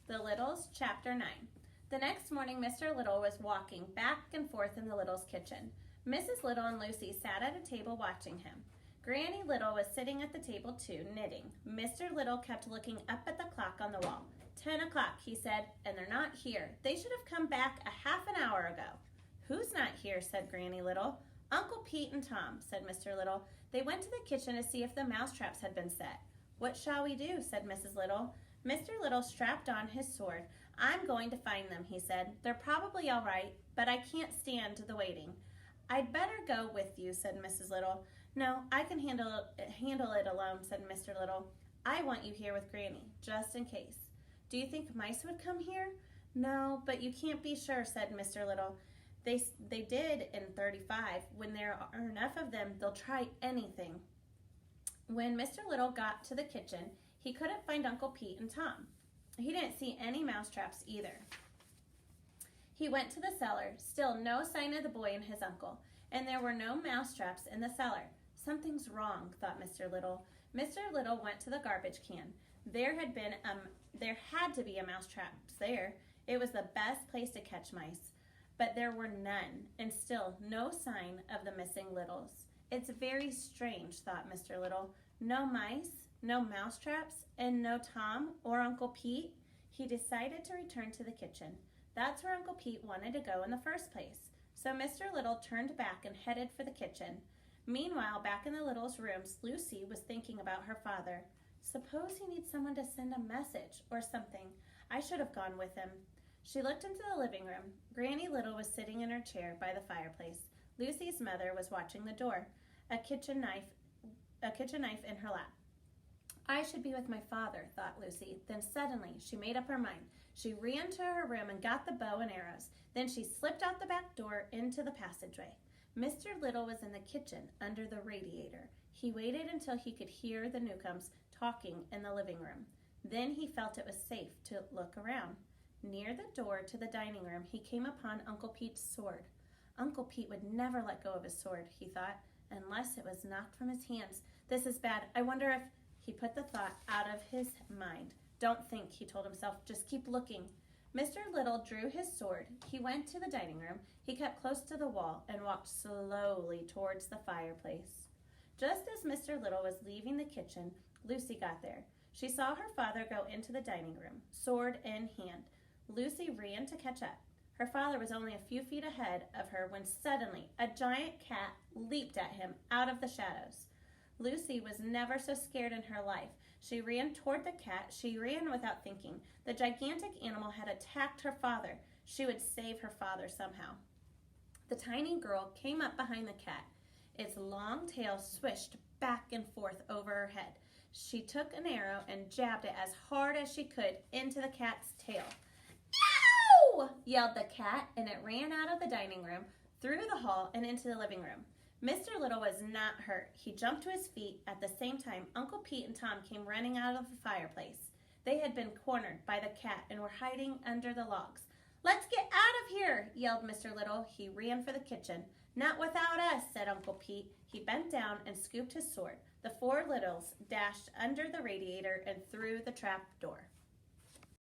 The Littles, Chapter 9. The next morning, Mr. Little was walking back and forth in the Littles' kitchen. Mrs. Little and Lucy sat at a table watching him. Granny Little was sitting at the table too, knitting. Mr. Little kept looking up at the clock on the wall. 10 o'clock, he said, and they're not here. They should have come back a half an hour ago. Who's not here? Said Granny Little. Uncle Pete and Tom, said Mr. Little. They went to the kitchen to see if the mousetraps had been set. What shall we do? Said Mrs. Little. Mr. Little strapped on his sword. I'm going to find them, he said. They're probably all right, but I can't stand the waiting. I'd better go with you, said Mrs. Little. No, I can handle it alone, said Mr. Little. I want you here with Granny, just in case. Do you think mice would come here? No, but you can't be sure, said Mr. Little. They did in 35. When there are enough of them, they'll try anything. When Mr. Little got to the kitchen, he couldn't find Uncle Pete and Tom. He didn't see any mousetraps either. He went to the cellar, still no sign of the boy and his uncle, and there were no mousetraps in the cellar. Something's wrong, thought Mr. Little. Mr. Little went to the garbage can. There had to be a mousetrap there. It was the best place to catch mice. But there were none, and still no sign of the missing Littles. It's very strange, thought Mr. Little. No mice, no mousetraps, and no Tom or Uncle Pete. He decided to return to the kitchen. That's where Uncle Pete wanted to go in the first place. So Mr. Little turned back and headed for the kitchen. Meanwhile, back in the Littles' rooms, Lucy was thinking about her father. Suppose he needs someone to send a message or something. I should have gone with him. She looked into the living room. Granny Little was sitting in her chair by the fireplace. Lucy's mother was watching the door, a kitchen knife in her lap. I should be with my father, thought Lucy. Then suddenly she made up her mind. She ran to her room and got the bow and arrows. Then she slipped out the back door into the passageway. Mr. Little was in the kitchen under the radiator. He waited until he could hear the Newcombs talking in the living room. Then he felt it was safe to look around. Near the door to the dining room, he came upon Uncle Pete's sword. Uncle Pete would never let go of his sword, he thought, unless it was knocked from his hands. This is bad. I wonder if... He put the thought out of his mind. Don't think, he told himself. Just keep looking. Mr. Little drew his sword. He went to the dining room. He kept close to the wall and walked slowly towards the fireplace. Just as Mr. Little was leaving the kitchen, Lucy got there. She saw her father go into the dining room, sword in hand. Lucy ran to catch up. Her father was only a few feet ahead of her when suddenly a giant cat leaped at him out of the shadows. Lucy was never so scared in her life. She ran toward the cat. She ran without thinking. The gigantic animal had attacked her father. She would save her father somehow. The tiny girl came up behind the cat. Its long tail swished back and forth over her head. She took an arrow and jabbed it as hard as she could into the cat's tail. "Ow!" yelled the cat, and it ran out of the dining room, through the hall, and into the living room. Mr. Little was not hurt. He jumped to his feet. At the same time, Uncle Pete and Tom came running out of the fireplace. They had been cornered by the cat and were hiding under the logs. "Let's get out of here!" yelled Mr. Little. He ran for the kitchen. "Not without us," said Uncle Pete. He bent down and scooped his sword. The four Littles dashed under the radiator and through the trap door.